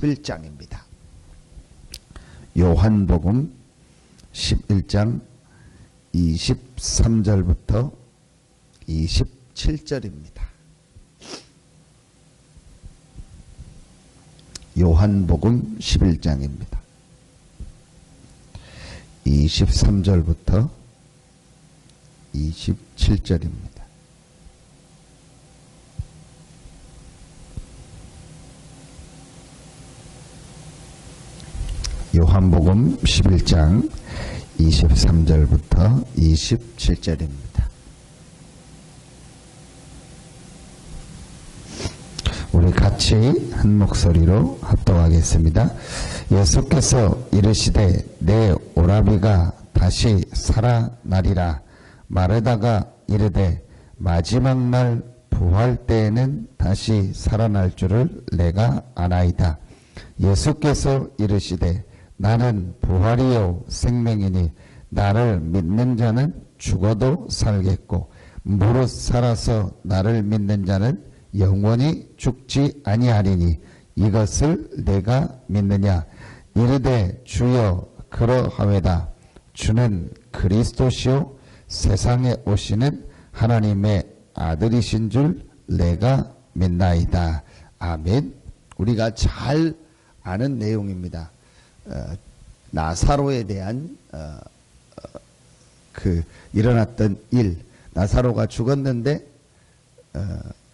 11장입니다. 요한복음 11장 23절부터 27절입니다. 요한복음 11장입니다. 23절부터 27절입니다. 요한복음 11장 23절부터 27절입니다. 우리 같이 한 목소리로 합독하겠습니다. 예수께서 이르시되 내 오라비가 다시 살아나리라 마르다가 이르되 마지막 날 부활 때에는 다시 살아날 줄을 내가 아나이다. 예수께서 이르시되 나는 부활이요 생명이니 나를 믿는 자는 죽어도 살겠고 무릇 살아서 나를 믿는 자는 영원히 죽지 아니하리니 이것을 내가 믿느냐. 이르되 주여 그러하외다. 주는 그리스도시요 세상에 오시는 하나님의 아들이신 줄 내가 믿나이다. 아멘. 우리가 잘 아는 내용입니다. 나사로에 대한 일어났던 일. 나사로가 죽었는데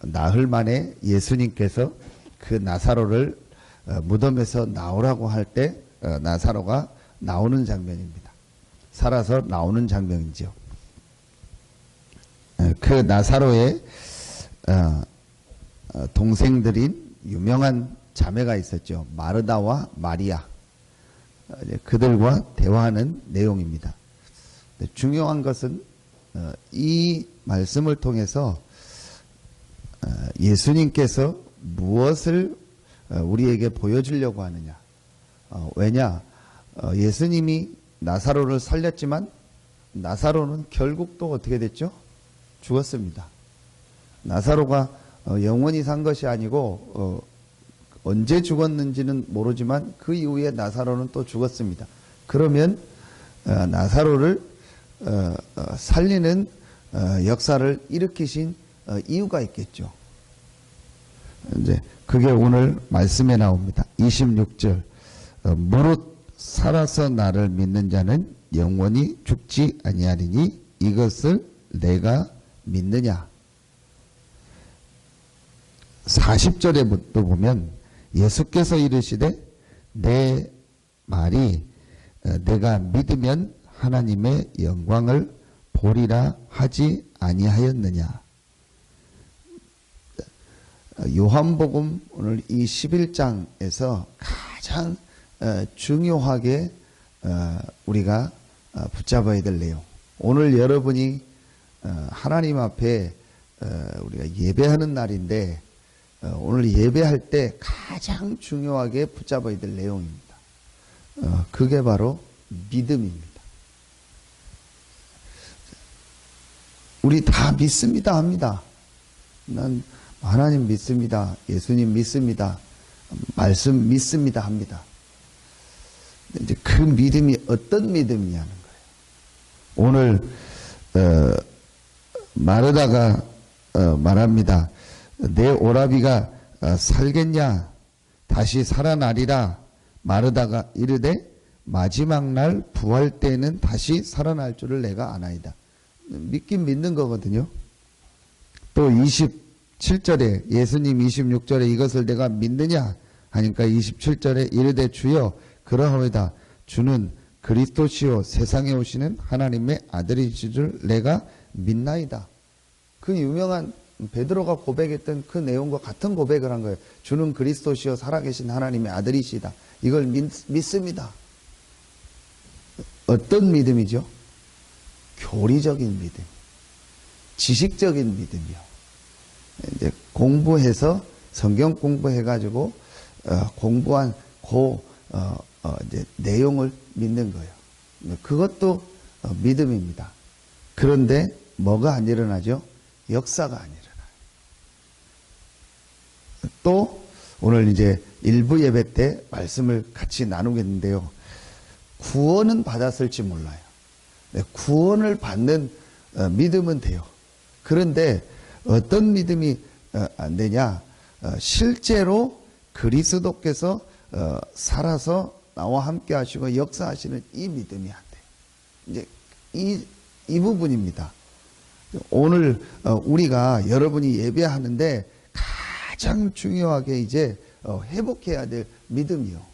나흘 만에 예수님께서 그 나사로를 무덤에서 나오라고 할 때 나사로가 나오는 장면입니다. 살아서 나오는 장면이죠. 그 나사로의 동생들인 유명한 자매가 있었죠. 마르다와 마리아. 그들과 대화하는 내용입니다. 중요한 것은 이 말씀을 통해서 예수님께서 무엇을 우리에게 보여주려고 하느냐. 왜냐? 예수님이 나사로를 살렸지만 나사로는 결국 또 어떻게 됐죠? 죽었습니다. 나사로가 영원히 산 것이 아니고 언제 죽었는지는 모르지만 그 이후에 나사로는 또 죽었습니다. 그러면 나사로를 살리는 역사를 일으키신 이유가 있겠죠. 이제 그게 오늘 말씀에 나옵니다. 26절. 무릇 살아서 나를 믿는 자는 영원히 죽지 아니하리니 이것을 내가 믿느냐. 40절에 또 보면 예수께서 이르시되 내 말이 내가 믿으면 하나님의 영광을 보리라 하지 아니하였느냐. 요한복음 오늘 이 11장에서 가장 중요하게 우리가 붙잡아야 될 내용. 오늘 여러분이 하나님 앞에 우리가 예배하는 날인데 오늘 예배할 때 가장 중요하게 붙잡아야 될 내용입니다. 그게 바로 믿음입니다. 우리 다 믿습니다 합니다. 난 하나님 믿습니다. 예수님 믿습니다. 말씀 믿습니다 합니다. 이제 그 믿음이 어떤 믿음이냐는 거예요. 오늘 마르다가 말합니다. 내 오라비가 살겠냐? 다시 살아나리라. 마르다가 이르되 마지막 날 부활 때는 다시 살아날 줄을 내가 아나이다. 믿긴 믿는 거거든요. 또 27절에 예수님 26절에 이것을 내가 믿느냐 하니까 27절에 이르되 주여 그러하외다. 주는 그리스도시요 세상에 오시는 하나님의 아들이신 줄 내가 믿나이다. 그 유명한 베드로가 고백했던 그 내용과 같은 고백을 한 거예요. 주는 그리스도시요 살아계신 하나님의 아들이시다. 이걸 믿습니다. 어떤 믿음이죠? 교리적인 믿음, 지식적인 믿음이요. 이제 공부해서 성경 공부해가지고 공부한 이제 내용을 믿는 거예요. 그것도 믿음입니다. 그런데 뭐가 안 일어나죠? 역사가 안 일어나요. 또 오늘 이제 일부 예배 때 말씀을 같이 나누겠는데요. 구원은 받았을지 몰라요. 구원을 받는 믿음은 돼요. 그런데 어떤 믿음이 안 되냐? 실제로 그리스도께서 살아서 나와 함께 하시고 역사하시는 이 믿음이 안 돼요. 이제 이 부분입니다. 오늘 우리가 여러분이 예배하는데 가장 중요하게 이제 회복해야 될 믿음이요.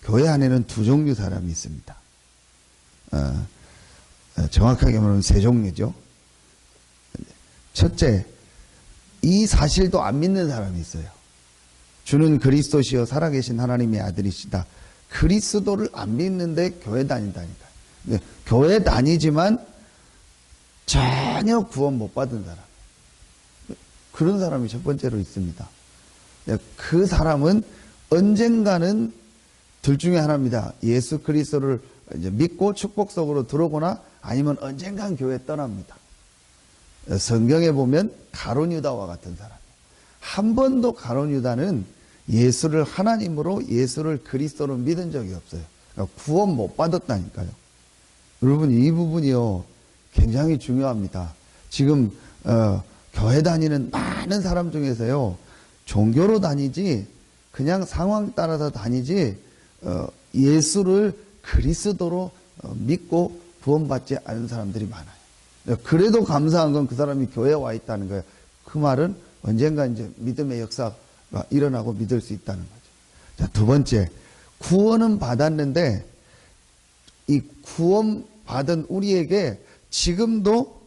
교회 안에는 두 종류 사람이 있습니다. 정확하게 말하면 세 종류죠. 첫째, 이 사실도 안 믿는 사람이 있어요. 주는 그리스도시요 살아계신 하나님의 아들이시다. 그리스도를 안 믿는데 교회 다닌다니까요. 교회 다니지만 전혀 구원 못 받은 사람. 그런 사람이 첫 번째로 있습니다. 그 사람은 언젠가는 둘 중에 하나입니다. 예수 그리스도를 이제 믿고 축복 속으로 들어오거나 아니면 언젠간 교회 떠납니다. 성경에 보면 가룟 유다와 같은 사람. 한 번도 가룟 유다는 예수를 하나님으로 예수를 그리스도로 믿은 적이 없어요. 그러니까 구원 못 받았다니까요. 여러분 이 부분이요 굉장히 중요합니다. 지금 교회 다니는 많은 사람 중에서요 종교로 다니지 그냥 상황 따라서 다니지 예수를 그리스도로 믿고 구원받지 않은 사람들이 많아요. 그래도 감사한 건 그 사람이 교회에 와 있다는 거예요. 그 말은 언젠가 이제 믿음의 역사가 일어나고 믿을 수 있다는 거죠. 자, 두 번째, 구원은 받았는데 이 구원 받은 우리에게 지금도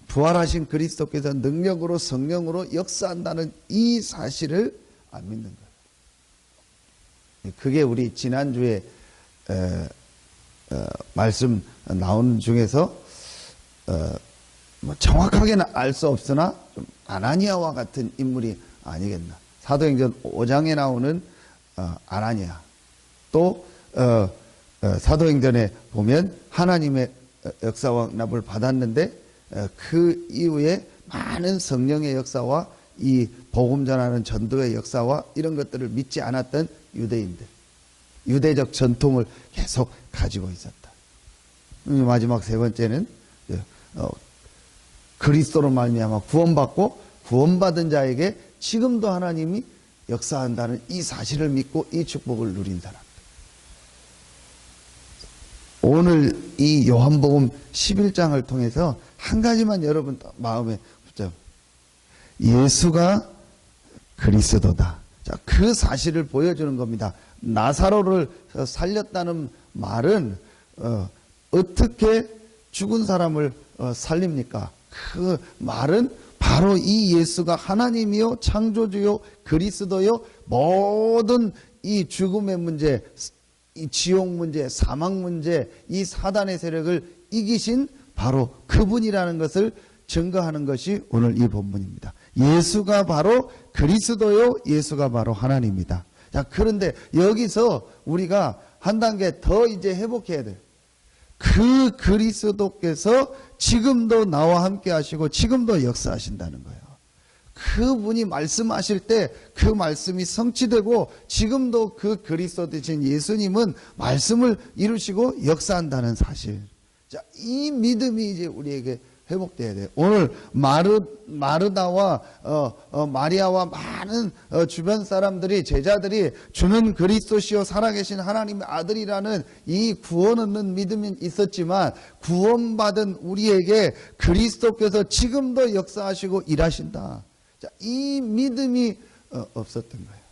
부활하신 그리스도께서 능력으로 성령으로 역사한다는 이 사실을 안 믿는 거예요. 그게 우리 지난주에 말씀 나오는 중에서 뭐 정확하게는 알 수 없으나 좀 아나니아와 같은 인물이 아니겠나. 사도행전 5장에 나오는 아나니아, 또 사도행전에 보면 하나님의 역사와 응답을 받았는데 그 이후에 많은 성령의 역사와 이 복음 전하는 전도의 역사와 이런 것들을 믿지 않았던 유대인들, 유대적 전통을 계속 가지고 있었다. 마지막 세 번째는 그리스도로 말미암아 구원받고 구원받은 자에게 지금도 하나님이 역사한다는 이 사실을 믿고 이 축복을 누린 사람. 오늘 이 요한복음 11장을 통해서 한 가지만 여러분 마음에 붙잡고, 예수가 그리스도다. 자, 그 사실을 보여주는 겁니다. 나사로를 살렸다는 말은 어떻게 죽은 사람을 살립니까? 그 말은 바로 이 예수가 하나님이요 창조주요 그리스도요 모든 이 죽음의 문제, 이 지옥 문제, 사망 문제, 이 사단의 세력을 이기신 바로 그분이라는 것을 증거하는 것이 오늘 이 본문입니다. 예수가 바로 그리스도요, 예수가 바로 하나님입니다. 자, 그런데 여기서 우리가 한 단계 더 이제 회복해야 돼요. 그 그리스도께서 지금도 나와 함께 하시고 지금도 역사하신다는 거예요. 그분이 말씀하실 때 그 말씀이 성취되고 지금도 그 그리스도 되신 예수님은 말씀을 이루시고 역사한다는 사실. 자, 이 믿음이 이제 우리에게 회복돼야 돼요. 오늘 마르다와 마리아와 많은 주변 사람들이, 제자들이 주는 그리스도시요 살아계신 하나님의 아들이라는 이 구원 얻는 믿음이 있었지만 구원받은 우리에게 그리스도께서 지금도 역사하시고 일하신다. 자, 이 믿음이 없었던 거예요.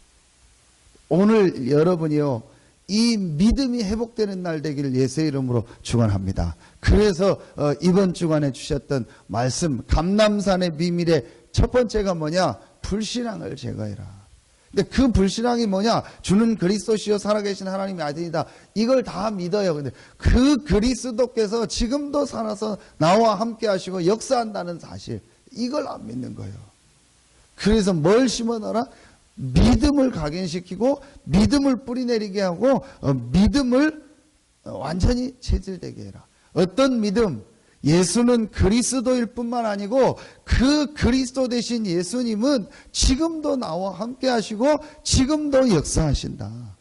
오늘 여러분이요, 이 믿음이 회복되는 날 되기를 예수의 이름으로 축원합니다. 그래서 이번 주간에 주셨던 말씀 감람산의 비밀의 첫 번째가 뭐냐? 불신앙을 제거해라. 근데 그 불신앙이 뭐냐? 주는 그리스도시요 살아계신 하나님의 아들이다. 이걸 다 믿어요. 근데 그 그리스도께서 지금도 살아서 나와 함께 하시고 역사한다는 사실, 이걸 안 믿는 거예요. 그래서 뭘 심어넣어라? 믿음을 각인시키고 믿음을 뿌리내리게 하고 믿음을 완전히 체질되게 해라. 어떤 믿음? 예수는 그리스도일 뿐만 아니고 그 그리스도 되신 예수님은 지금도 나와 함께 하시고 지금도 역사하신다.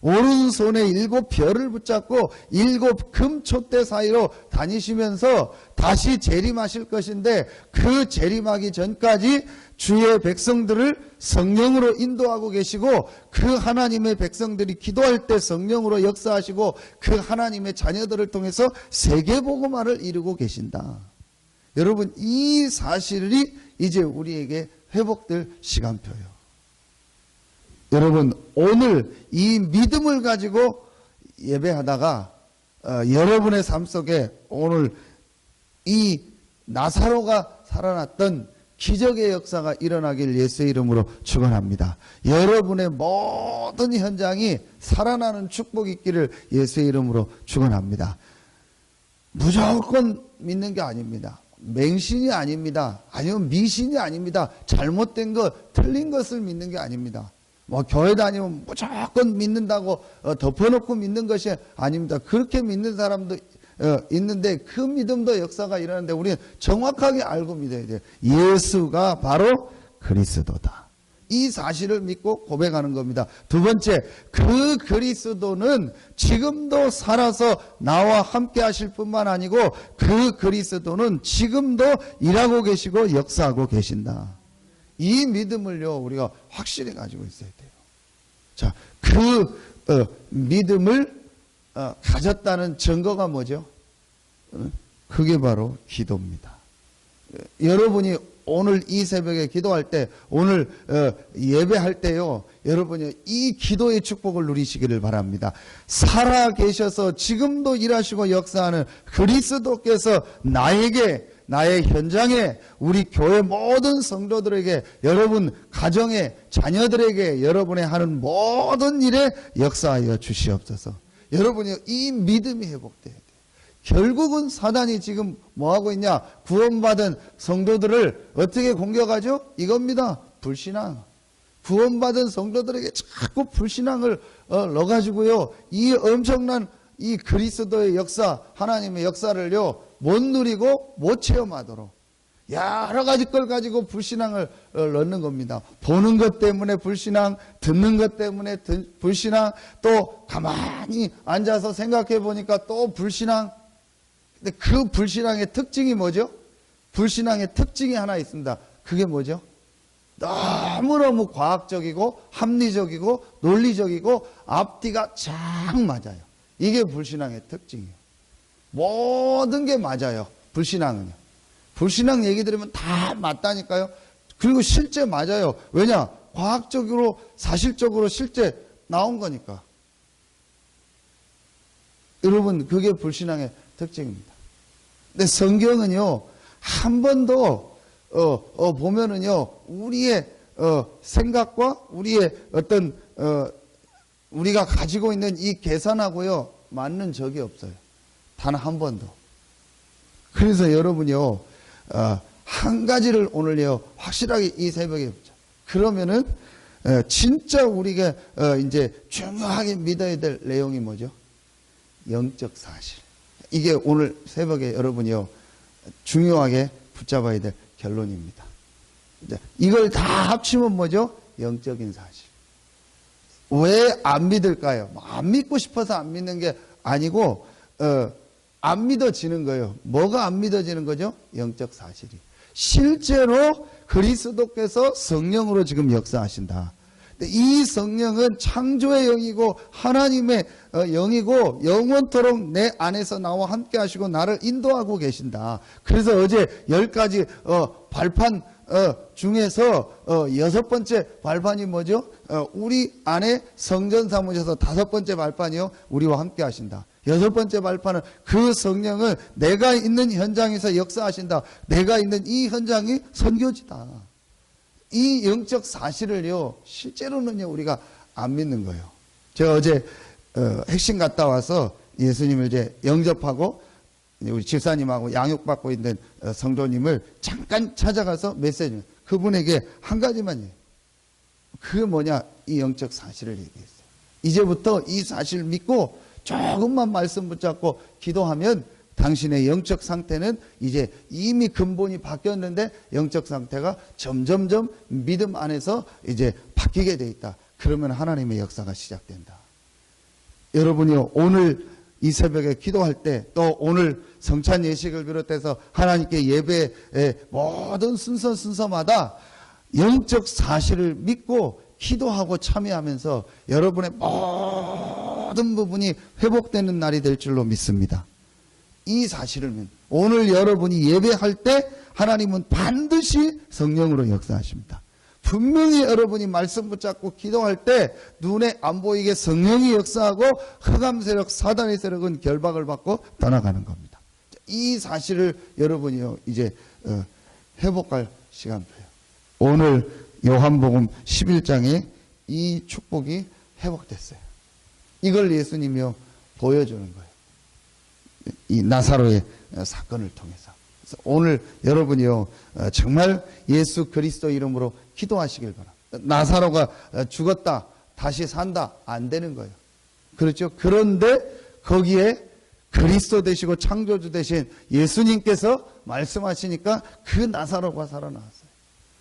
오른손에 7 별을 붙잡고 7 금촛대 사이로 다니시면서 다시 재림하실 것인데, 그 재림하기 전까지 주의 백성들을 성령으로 인도하고 계시고, 그 하나님의 백성들이 기도할 때 성령으로 역사하시고, 그 하나님의 자녀들을 통해서 세계복음화를 이루고 계신다. 여러분, 이 사실이 이제 우리에게 회복될 시간표예요. 여러분, 오늘 이 믿음을 가지고 예배하다가 여러분의 삶 속에 오늘 이 나사로가 살아났던 기적의 역사가 일어나길 예수의 이름으로 축원합니다. 여러분의 모든 현장이 살아나는 축복이 있기를 예수의 이름으로 축원합니다. 무조건 믿는 게 아닙니다. 맹신이 아닙니다. 아니면 미신이 아닙니다. 잘못된 것, 틀린 것을 믿는 게 아닙니다. 뭐 교회 다니면 무조건 믿는다고 덮어놓고 믿는 것이 아닙니다. 그렇게 믿는 사람도 있는데 그 믿음도 역사가 일어나는데 우리는 정확하게 알고 믿어야 돼요. 예수가 바로 그리스도다. 이 사실을 믿고 고백하는 겁니다. 두 번째, 그 그리스도는 지금도 살아서 나와 함께 하실 뿐만 아니고 그 그리스도는 지금도 일하고 계시고 역사하고 계신다. 이 믿음을요, 우리가 확실히 가지고 있어야 돼요. 자, 그 믿음을 가졌다는 증거가 뭐죠? 그게 바로 기도입니다. 여러분이 오늘 이 새벽에 기도할 때, 오늘 예배할 때요, 여러분이 이 기도의 축복을 누리시기를 바랍니다. 살아계셔서 지금도 일하시고 역사하는 그리스도께서 나의 현장에, 우리 교회 모든 성도들에게, 여러분 가정에, 자녀들에게, 여러분의 하는 모든 일에 역사하여 주시옵소서. 여러분이 이 믿음이 회복돼야 돼요. 결국은 사단이 지금 뭐하고 있냐? 구원받은 성도들을 어떻게 공격하죠? 이겁니다. 불신앙. 구원받은 성도들에게 자꾸 불신앙을 넣어가지고요, 이 엄청난 이 그리스도의 역사, 하나님의 역사를요, 못 누리고 못 체험하도록 여러 가지 걸 가지고 불신앙을 넣는 겁니다. 보는 것 때문에 불신앙, 듣는 것 때문에 불신앙, 또 가만히 앉아서 생각해 보니까 또 불신앙. 근데 그 불신앙의 특징이 뭐죠? 불신앙의 특징이 하나 있습니다. 그게 뭐죠? 너무너무 과학적이고 합리적이고 논리적이고 앞뒤가 쫙 맞아요. 이게 불신앙의 특징이에요. 모든 게 맞아요. 불신앙은요. 불신앙 얘기 들으면 다 맞다니까요. 그리고 실제 맞아요. 왜냐? 과학적으로 사실적으로 실제 나온 거니까. 여러분, 그게 불신앙의 특징입니다. 근데 성경은요, 한 번도 보면은요, 우리의 생각과 우리의 어떤 우리가 가지고 있는 이 계산하고요 맞는 적이 없어요. 단 한 번도. 그래서 여러분요, 한 가지를 오늘요 확실하게 이 새벽에 보자. 그러면은 진짜 우리가 이제 중요하게 믿어야 될 내용이 뭐죠? 영적 사실. 이게 오늘 새벽에 여러분이요 중요하게 붙잡아야 될 결론입니다. 이걸 다 합치면 뭐죠? 영적인 사실. 왜 안 믿을까요? 안 믿고 싶어서 안 믿는 게 아니고 안 믿어지는 거예요. 뭐가 안 믿어지는 거죠? 영적 사실이. 실제로 그리스도께서 성령으로 지금 역사하신다. 이 성령은 창조의 영이고 하나님의 영이고 영원토록 내 안에서 나와 함께 하시고 나를 인도하고 계신다. 그래서 어제 10가지 발판 중에서 6번째 발판이 뭐죠? 우리 안에 성전 삼으셔서 5번째 발판이요, 우리와 함께 하신다. 6번째 발판은 그 성령은 내가 있는 현장에서 역사하신다. 내가 있는 이 현장이 선교지다. 이 영적 사실을요 실제로는요 우리가 안 믿는 거예요. 제가 어제 핵심 갔다 와서 예수님을 이제 영접하고 우리 집사님하고 양육받고 있는 성도님을 잠깐 찾아가서 메시지, 그분에게 한 가지만 해요. 그게 뭐냐? 이 영적 사실을 얘기했어요. 이제부터 이 사실을 믿고 조금만 말씀 붙잡고 기도하면 당신의 영적 상태는 이제 이미 근본이 바뀌었는데 영적 상태가 점점점 믿음 안에서 이제 바뀌게 돼 있다. 그러면 하나님의 역사가 시작된다. 여러분이요, 오늘 이 새벽에 기도할 때, 또 오늘 성찬 예식을 비롯해서 하나님께 예배의 모든 순서마다 영적 사실을 믿고 기도하고 참여하면서 여러분의 모든 부분이 회복되는 날이 될 줄로 믿습니다. 이 사실을 오늘 여러분이 예배할 때 하나님은 반드시 성령으로 역사하십니다. 분명히 여러분이 말씀 붙잡고 기도할 때 눈에 안 보이게 성령이 역사하고 흑암 세력, 사단의 세력은 결박을 받고 떠나가는 겁니다. 이 사실을 여러분이요 이제 회복할 시간표예요. 오늘 요한복음 11장에 이 축복이 회복됐어요. 이걸 예수님이요 보여주는 거예요. 이 나사로의 사건을 통해서. 그래서 오늘 여러분이요 정말 예수 그리스도 이름으로 기도하시길 바랍니다. 나사로가 죽었다 다시 산다 안 되는 거예요. 그렇죠? 그런데 거기에 그리스도 되시고 창조주 되신 예수님께서 말씀하시니까 그 나사로가 살아나왔어요.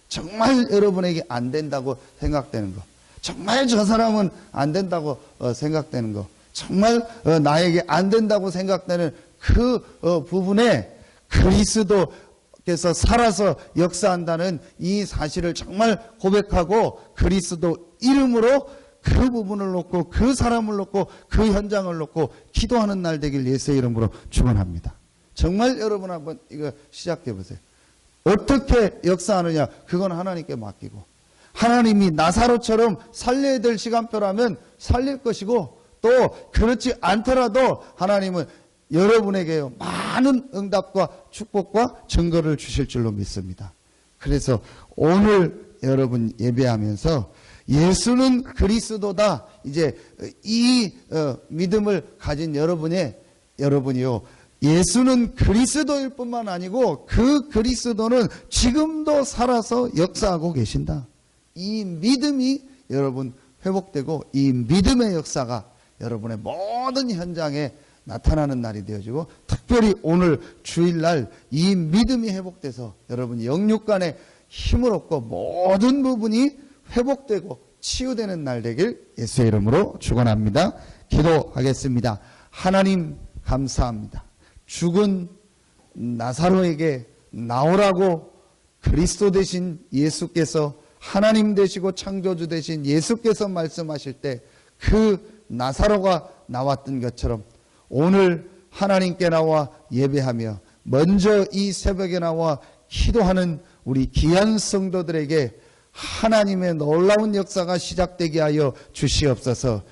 정말 여러분에게 안 된다고 생각되는 거, 정말 저 사람은 안 된다고 생각되는 거, 정말 나에게 안 된다고 생각되는 그 부분에 그리스도께서 살아서 역사한다는 이 사실을 정말 고백하고 그리스도 이름으로 그 부분을 놓고 그 사람을 놓고 그 현장을 놓고 기도하는 날 되길 예수의 이름으로 축원합니다. 정말 여러분 한번 이거 시작해 보세요. 어떻게 역사하느냐 그건 하나님께 맡기고, 하나님이 나사로처럼 살려야 될 시간표라면 살릴 것이고, 또 그렇지 않더라도 하나님은 여러분에게요 많은 응답과 축복과 증거를 주실 줄로 믿습니다. 그래서 오늘 여러분 예배하면서 예수는 그리스도다, 이제 이 믿음을 가진 여러분이요 예수는 그리스도일 뿐만 아니고 그 그리스도는 지금도 살아서 역사하고 계신다. 이 믿음이 여러분 회복되고 이 믿음의 역사가 여러분의 모든 현장에 나타나는 날이 되어지고, 특별히 오늘 주일날 이 믿음이 회복돼서 여러분 영육간에 힘을 얻고 모든 부분이 회복되고 치유되는 날 되길 예수의 이름으로 축원합니다. 기도하겠습니다. 하나님 감사합니다. 죽은 나사로에게 나오라고 그리스도 되신 예수께서, 하나님 되시고 창조주 되신 예수께서 말씀하실 때 그 나사로가 나왔던 것처럼 오늘 하나님께 나와 예배하며 먼저 이 새벽에 나와 기도하는 우리 귀한 성도들에게 하나님의 놀라운 역사가 시작되게 하여 주시옵소서.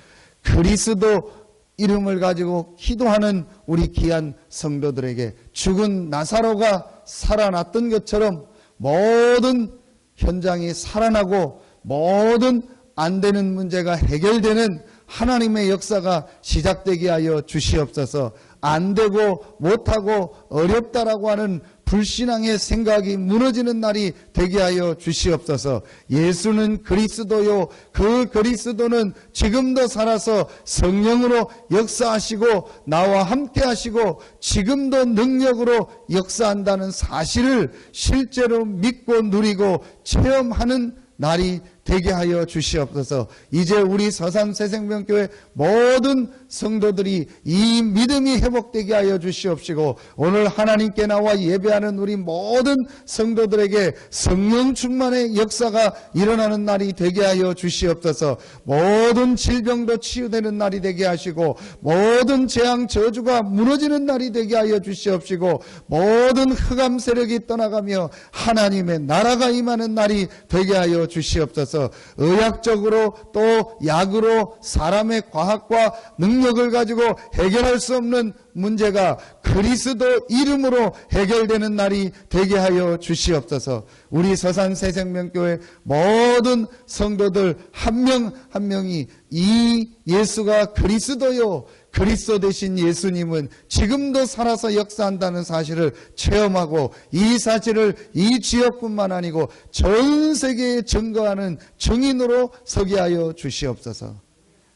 그리스도 이름을 가지고 기도하는 우리 귀한 성도들에게 죽은 나사로가 살아났던 것처럼 모든 현장이 살아나고 모든 안 되는 문제가 해결되는 하나님의 역사가 시작되게 하여 주시옵소서. 안 되고 못하고 어렵다라고 하는 불신앙의 생각이 무너지는 날이 되게 하여 주시옵소서. 예수는 그리스도요, 그 그리스도는 지금도 살아서 성령으로 역사하시고 나와 함께 하시고 지금도 능력으로 역사한다는 사실을 실제로 믿고 누리고 체험하는 날이 되게 하여 주시옵소서. 이제 우리 서산 새생명교회 모든 성도들이 이 믿음이 회복되게 하여 주시옵시고, 오늘 하나님께 나와 예배하는 우리 모든 성도들에게 성령 충만의 역사가 일어나는 날이 되게 하여 주시옵소서. 모든 질병도 치유되는 날이 되게 하시고 모든 재앙 저주가 무너지는 날이 되게 하여 주시옵시고, 모든 흑암 세력이 떠나가며 하나님의 나라가 임하는 날이 되게 하여 주시옵소서. 의학적으로 또 약으로 사람의 과학과 능력을 가지고 해결할 수 없는 문제가 그리스도 이름으로 해결되는 날이 되게 하여 주시옵소서. 우리 서산 새생명교회 모든 성도들 한 명 한 명이 이 예수가 그리스도요, 그리스도 되신 예수님은 지금도 살아서 역사한다는 사실을 체험하고 이 사실을 이 지역뿐만 아니고 전 세계에 증거하는 증인으로 서게 하여 주시옵소서.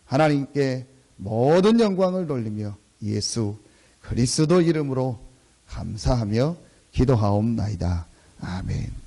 하나님께 모든 영광을 돌리며 예수 그리스도 이름으로 감사하며 기도하옵나이다. 아멘.